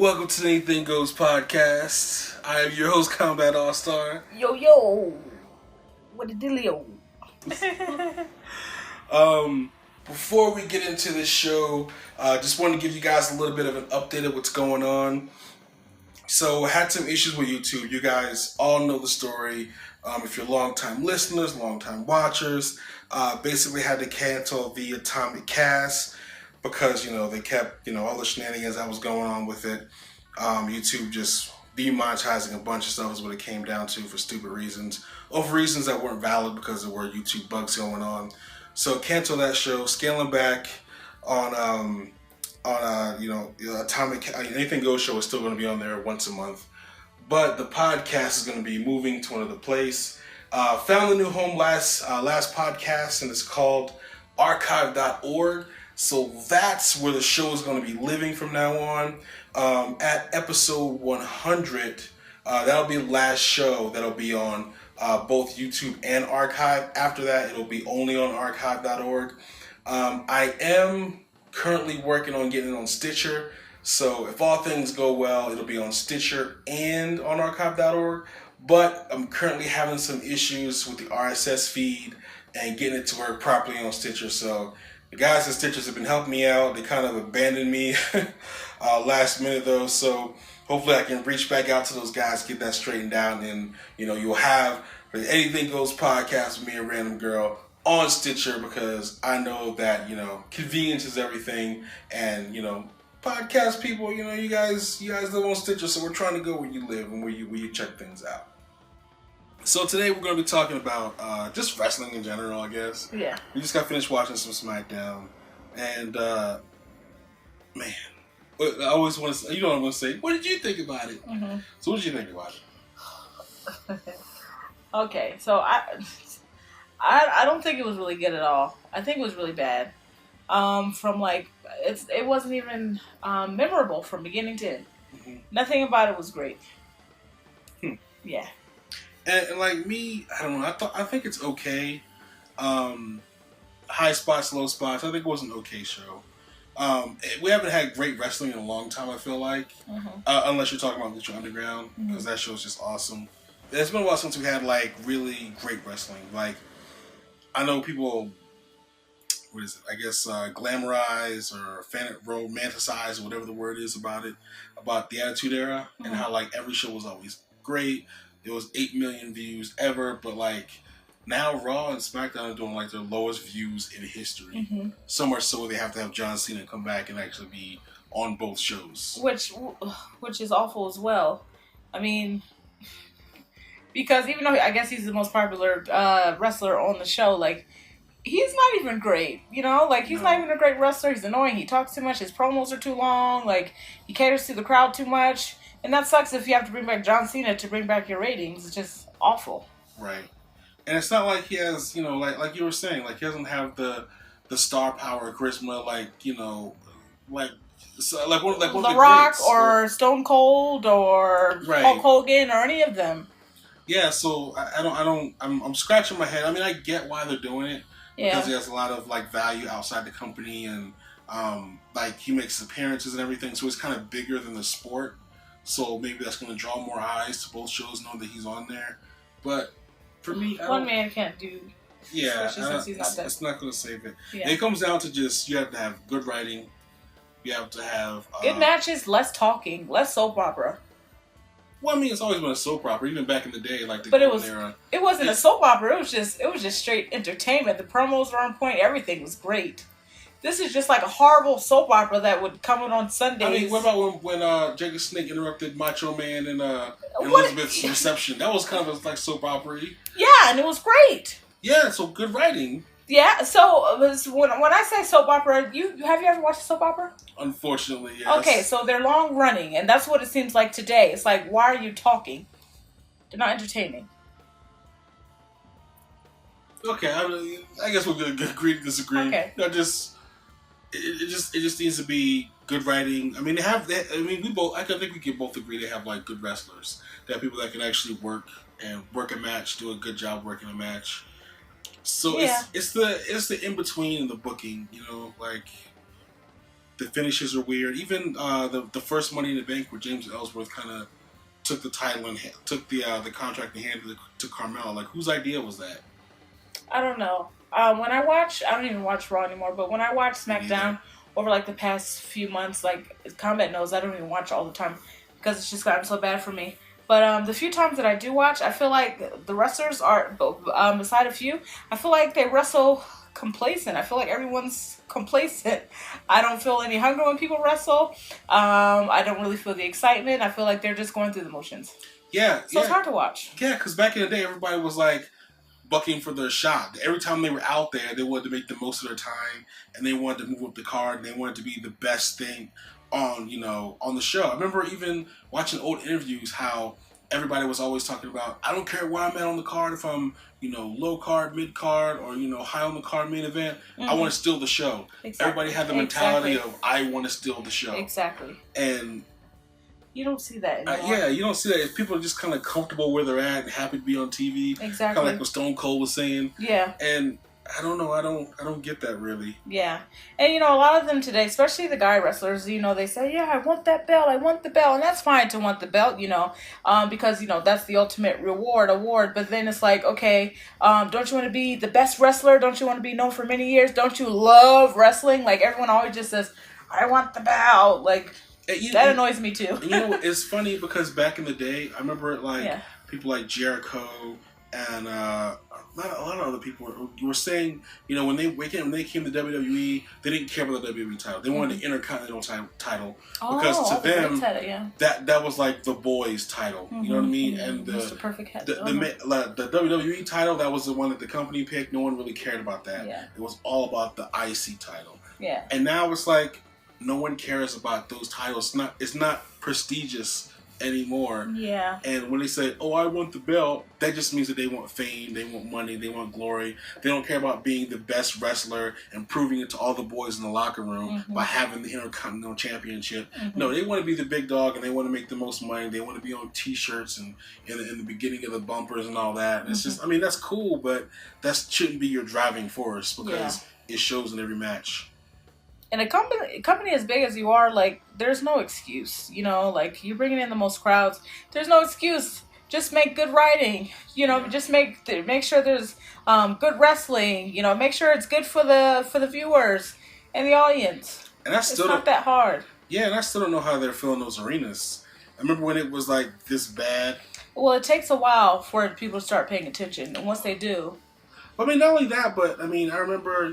Welcome to the Anything Goes podcast. I am your host, Kombat AllStar. Yo, what the dealio? Before we get into this show, just want to give you guys a little bit of an update of what's going on. So, I had some issues with YouTube. You guys all know the story. If you're long-time listeners, long-time watchers, basically had to cancel the Atomic Cast because, they kept, all the shenanigans that was going on with it. YouTube just demonetizing a bunch of stuff is what it came down to for stupid reasons. Or for reasons that weren't valid because there were YouTube bugs going on. So cancel that show, scaling back on Atomic, Anything Goes show is still going to be on there once a month. But the podcast is going to be moving to another place. Found a new home last podcast, and it's called archive.org. So that's where the show is going to be living from now on. At episode 100, that'll be the last show that'll be on both YouTube and Archive. After that, it'll be only on archive.org. I am currently working on getting it on Stitcher. So if all things go well, it'll be on Stitcher and on archive.org. But I'm currently having some issues with the RSS feed and getting it to work properly on Stitcher. So the guys at Stitchers have been helping me out. They kind of abandoned me last minute though. So hopefully I can reach back out to those guys, get that straightened out. And, you'll have the Anything Goes podcast with me and Random Girl on Stitcher because I know that, convenience is everything. And, podcast people, you guys live on Stitcher. So we're trying to go where you live and where you check things out. So today we're going to be talking about just wrestling in general, I guess. Yeah. We just got finished watching some Smackdown. And, man, I always want to say, I'm going to say, what did you think about it? Mm-hmm. So what did you think about it? Okay, so I don't think it was really good at all. I think it was really bad. It wasn't even memorable from beginning to end. Mm-hmm. Nothing about it was great. Yeah. And like me, I don't know. I think it's okay. High spots, low spots. I think it was an okay show. We haven't had great wrestling in a long time, I feel like. Mm-hmm. Unless you're talking about Lucha Underground, because that show is just awesome. It's been a while since we had like really great wrestling. Like, I know people, what is it? I guess glamorize or romanticize, or whatever the word is about it, about the Attitude Era, and how like every show was always great. It was 8 million views ever, but like now Raw and Smackdown are doing like their lowest views in history. Mm-hmm. So much so they have to have John Cena come back and actually be on both shows. Which is awful as well. I mean, because even though I guess he's the most popular wrestler on the show, like he's not even great. He's not even a great wrestler. He's annoying. He talks too much. His promos are too long. Like he caters to the crowd too much. And that sucks if you have to bring back John Cena to bring back your ratings. It's just awful. Right. And it's not like he has, like you were saying, like he doesn't have the star power, charisma, like one of The Rock greats, or Stone Cold or right. Hulk Hogan or any of them. Yeah, so I'm scratching my head. I mean, I get why they're doing it. Yeah. Because he has a lot of like value outside the company and like he makes appearances and everything, so he's kind of bigger than the sport. So maybe that's going to draw more eyes to both shows, knowing that he's on there. But for me, one man can't do. Yeah, it's not going to save it. Yeah. It comes down to just you have to have good writing. You have to have good matches, less talking, less soap opera. Well, I mean, it's always been a soap opera, even back in the day, like the Golden Era. It wasn't a soap opera. It was just straight entertainment. The promos were on point. Everything was great. This is just like a horrible soap opera that would come on Sundays. I mean, what about when Jacob Snake interrupted Macho Man and Elizabeth's reception? That was kind of like soap opera-y. Yeah, and it was great. Yeah, so good writing. Yeah, so when I say soap opera, have you ever watched a soap opera? Unfortunately, yes. Okay, so they're long running, and that's what it seems like today. It's like, why are you talking? They're not entertaining. Okay, I guess we're going to agree to disagree. Okay. It just needs to be good writing. I mean, I think we can both agree they have like good wrestlers. They have people that can actually work a match, do a good job working a match. So yeah. it's the in between and the booking, like The finishes are weird. Even the first Money in the Bank where James Ellsworth kind of took the title and took the contract and handed it to Carmella. Like, whose idea was that? I don't know. When I don't even watch Raw anymore, but when I watch SmackDown over like the past few months, like Combat knows, I don't even watch all the time because it's just gotten so bad for me. But the few times that I do watch, I feel like the wrestlers are, beside a few, I feel like they wrestle complacent. I feel like everyone's complacent. I don't feel any hunger when people wrestle. I don't really feel the excitement. I feel like they're just going through the motions. Yeah. So it's hard to watch. Yeah, because back in the day, everybody was like bucking for their shot. Every time they were out there, they wanted to make the most of their time, and they wanted to move up the card, and they wanted to be the best thing on the show. I remember even watching old interviews how everybody was always talking about, I don't care where I'm at on the card, if I'm low card, mid card, or high on the card, main event, I want to steal the show. Exactly. Everybody had the mentality of, I want to steal the show. Exactly. And you don't see that anymore. You don't see that. If people are just kind of comfortable where they're at and happy to be on TV. Exactly. Kind of like what Stone Cold was saying. Yeah. And I don't know. I don't get that really. Yeah. And a lot of them today, especially the guy wrestlers, they say, yeah, I want that belt. I want the belt. And that's fine to want the belt, because, that's the ultimate award. But then it's like, okay, don't you want to be the best wrestler? Don't you want to be known for many years? Don't you love wrestling? Like, everyone always just says, I want the belt. Like, that annoys me too. It's funny because back in the day, I remember people like Jericho and a lot of other people were saying, when they came to WWE, they didn't care about the WWE title. They wanted the Intercontinental title because to them that was like the boys' title. You know what I mean? And Mr. Perfect had the WWE title, that was the one that the company picked. No one really cared about that. Yeah. It was all about the IC title. Yeah. And now it's like, no one cares about those titles. It's not prestigious anymore. Yeah. And when they say, "Oh, I want the belt," that just means that they want fame, they want money, they want glory. They don't care about being the best wrestler and proving it to all the boys in the locker room by having the Intercontinental Championship. No, they want to be the big dog and they want to make the most money. They want to be on T-shirts and in the beginning of the bumpers and all that. And it's just, I mean, that's cool, but that shouldn't be your driving force because it shows in every match. And a company as big as you are, like, there's no excuse, like, you're bringing in the most crowds. There's no excuse. Just make good writing, just make sure there's good wrestling, make sure it's good for the viewers and the audience. And it's not that hard. Yeah, and I still don't know how they're filling those arenas. I remember when it was, like, this bad. Well, it takes a while for people to start paying attention, and once they do. I mean, not only that, but, I mean, I remember,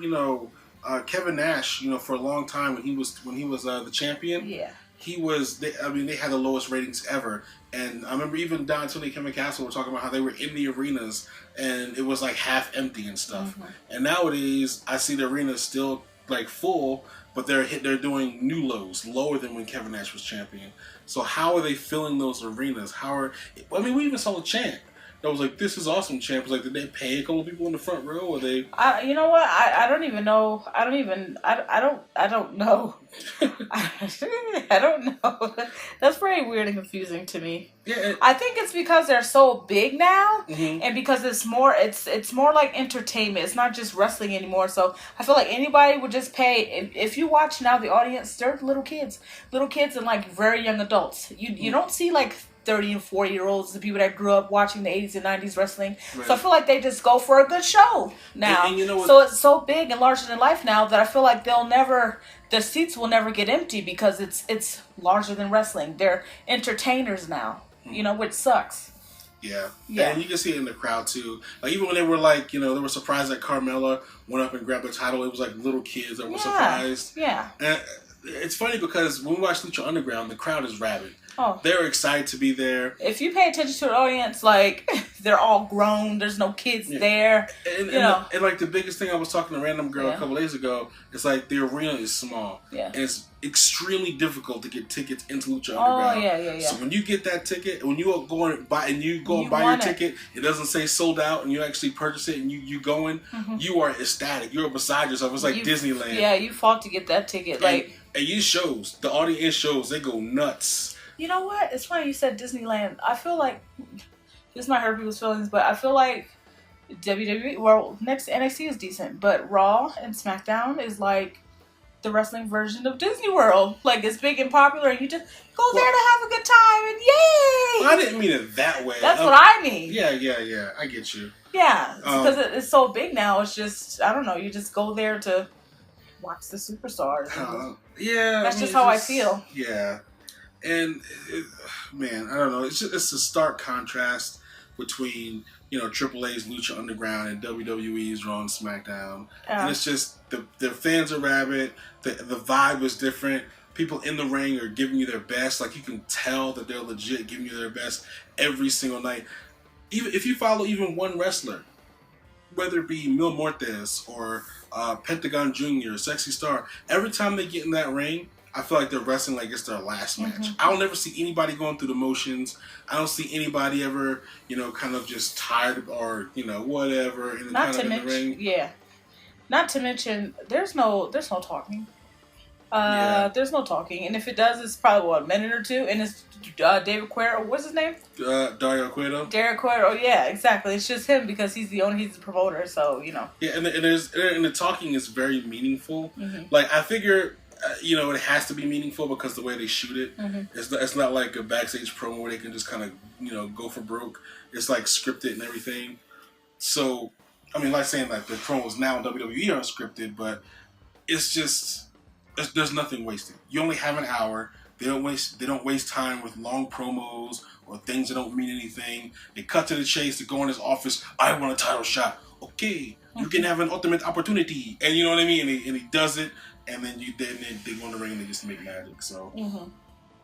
Kevin Nash, for a long time when he was the champion. Yeah. They had the lowest ratings ever. And I remember even Don Tony and Kevin Castle were talking about how they were in the arenas and it was like half empty and stuff. And nowadays I see the arenas still like full, but they're doing new lows, lower than when Kevin Nash was champion. So how are they filling those arenas? We even saw the chant. I was like, "This is awesome, champ." Like, did they pay a couple of people in the front row, or they? You know what? I don't even know. I don't know. I don't know. That's very weird and confusing to me. Yeah. I think it's because they're so big now, and because it's more like entertainment. It's not just wrestling anymore. So I feel like anybody would just pay. If you watch now, the audience, they're little kids and like very young adults. You don't see like 30 and 40-year-olds, the people that grew up watching the 80s and 90s wrestling. Right. So I feel like they just go for a good show now. And so it's so big and larger than life now that I feel like their seats will never get empty because it's larger than wrestling. They're entertainers now, which sucks. Yeah. And you can see it in the crowd too. Like even when they were like, they were surprised that Carmella went up and grabbed the title, it was like little kids that were surprised. Yeah. And it's funny because when we watch Lucha Underground, the crowd is rabid. Oh. They're excited to be there. If you pay attention to the audience, like, they're all grown. There's no kids there. And like, the biggest thing, I was talking to a random girl a couple days ago, it's like, the arena is small. Yeah. And it's extremely difficult to get tickets into Lucha Underground. Oh, yeah. So when you get that ticket, when you go and buy your ticket, it doesn't say sold out, and you actually purchase it, and you going, you are ecstatic. You're beside yourself. It's like Disneyland. Yeah, you fought to get that ticket. And it shows. The audience shows. They go nuts. You know what? It's funny you said Disneyland. I feel like, this might hurt people's feelings, but I feel like WWE, next NXT is decent, but Raw and SmackDown is like the wrestling version of Disney World. Like, it's big and popular, and you just go there to have a good time, and yay! Well, I didn't mean it that way. That's what I mean. Yeah. I get you. Yeah, because it's so big now. It's just, I don't know, you just go there to watch the superstars. That's just how I feel. Yeah. And, man, I don't know. It's a stark contrast between, Triple A's Lucha Underground and WWE's Raw and Smackdown. And it's just, the fans are rabid. The vibe is different. People in the ring are giving you their best. Like, you can tell that they're legit giving you their best every single night. Even if you follow even one wrestler, whether it be Mil Muertes or Pentagon Jr., Sexy Star, every time they get in that ring, I feel like they're wrestling like it's their last match. I don't ever see anybody going through the motions. I don't see anybody ever, kind of just tired or, whatever. And Not kind to of mention, in the ring. yeah. Not to mention, there's no talking. There's no talking, and if it does, it's probably a minute or two, and it's David Cuero. What's his name? Dario Cueto. Dario Cueto. Yeah, exactly. It's just him because he's the promoter. So Yeah, and the talking is very meaningful. Like, I figure, it has to be meaningful because the way they shoot it, it's not like a backstage promo where they can just kind of go for broke. It's like scripted and everything. So, I mean, like saying like the promos now in WWE are scripted, but it's just. There's nothing wasted. You only have an hour. They don't waste time with long promos or things that don't mean anything. They cut to the chase. They go in his office. I want a title shot. Okay, you can have an ultimate opportunity, and you know what I mean. And he does it, and then they go in the ring and they just make magic. So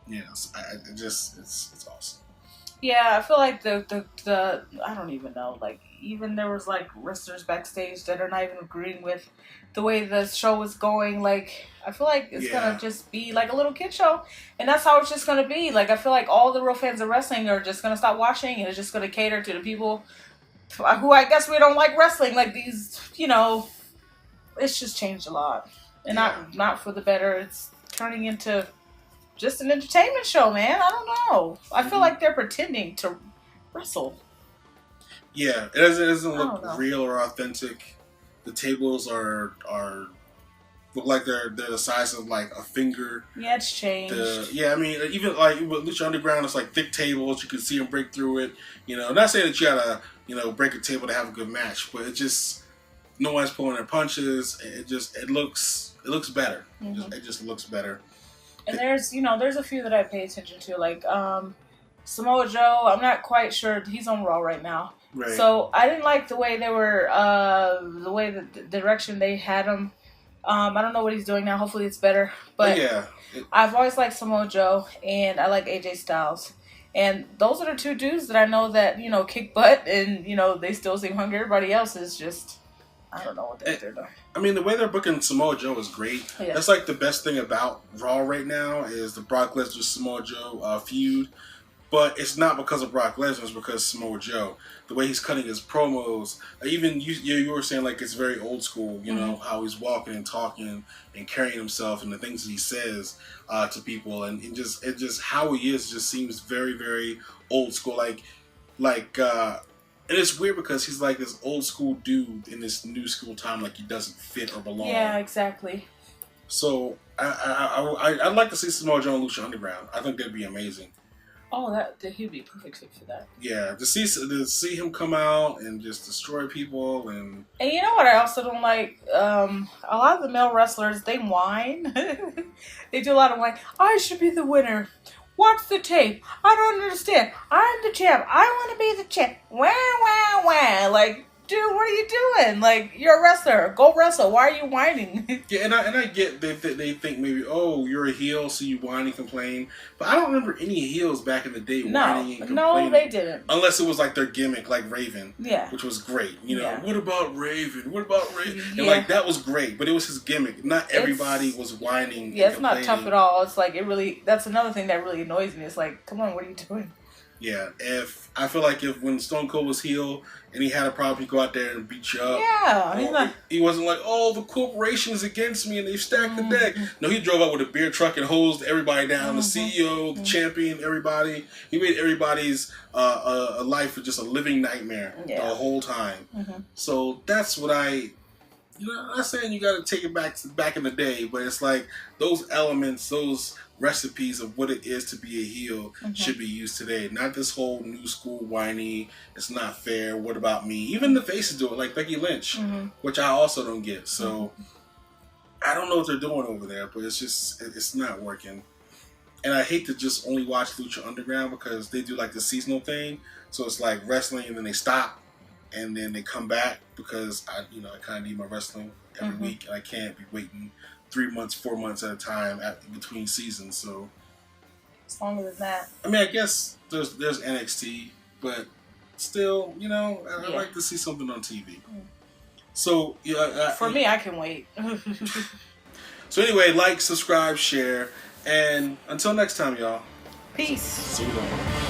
yeah, it's awesome. Yeah, I feel like the I don't even know. Like, even there was like wrestlers backstage that are not even agreeing with the way the show was going. Like, I feel like it's gonna just be like a little kid show, and that's how it's just gonna be. Like, I feel like all the real fans of wrestling are just gonna stop watching, and it's just gonna cater to the people who I guess we don't like wrestling. Like, these, it's just changed a lot, and not for the better. It's turning into just an entertainment show, man. I don't know. I feel like they're pretending to wrestle. Yeah, it doesn't look real or authentic. The tables are look like they're the size of like a finger. Yeah, it's changed. I mean, even like with Lucha Underground, it's like thick tables. You can see them break through it. Not saying that you gotta break a table to have a good match, but it just no one's pulling their punches. It looks better. It just looks better. And there's a few that I pay attention to, like Samoa Joe. I'm not quite sure. He's on Raw right now. Right. So I didn't like the way they were, the direction they had him. I don't know what he's doing now. Hopefully it's better. But I've always liked Samoa Joe, and I like AJ Styles. And those are the two dudes that I know that, kick butt, and, they still seem hungry. Everybody else is just, I don't know what they're doing. I mean, the way they're booking Samoa Joe is great. Yeah. That's like the best thing about Raw right now is the Brock Lesnar Samoa Joe feud. But it's not because of Brock Lesnar, it's because of Samoa Joe. The way he's cutting his promos, even you were saying like it's very old school, how he's walking and talking and carrying himself and the things that he says to people, and it just how he is just seems very, very old school. Like and it's weird because he's like this old school dude in this new school time, like he doesn't fit or belong. Yeah, exactly. So I'd like to see Samoa Joe and Lucha Underground. I think that'd be amazing. Oh, he'd be perfect fit for that. Yeah, to see him come out and just destroy people and you know what I also don't like? A lot of the male wrestlers, they whine. They do a lot of whine. I should be the winner. Watch the tape. I don't understand. I'm the champ. I want to be the champ. Wah, wah, wah. Like, dude, what are you doing? Like, you're a wrestler. Go wrestle. Why are you whining? Yeah, and I get they think maybe, oh, you're a heel, so you whine and complain. But I don't remember any heels back in the day whining and complaining. No, they didn't. Unless it was like their gimmick, like Raven. Yeah. Which was great. What about Raven? What about Raven? Yeah. And like, that was great, but it was his gimmick. Not everybody was whining. Yeah, it's not tough at all. It's like, that's another thing that really annoys me. It's like, come on, what are you doing? Yeah, I feel like when Stone Cold was heel and he had a problem, he'd go out there and beat you up. Yeah, he wasn't like, oh, the corporation's against me and they've stacked the deck. No, he drove out with a beer truck and hosed everybody down. The CEO, the champion, everybody. He made everybody's life just a living nightmare the whole time. So that's what I I'm not saying you got to take it back in the day, but it's like those elements, those recipes of what it is to be a heel should be used today. Not this whole new school whiny, it's not fair, what about me? Even the faces do it, like Becky Lynch, which I also don't get. So I don't know what they're doing over there, but it's not working. And I hate to just only watch Lucha Underground because they do like the seasonal thing. So it's like wrestling and then they stop and then they come back because I kind of need my wrestling every week and I can't be waiting 3 months, 4 months at a time between seasons. So it's longer than that. I mean, I guess there's NXT, but still, I'd like to see something on TV. So for me, I can wait. So anyway, like, subscribe, share. And until next time, y'all. Peace. See you later.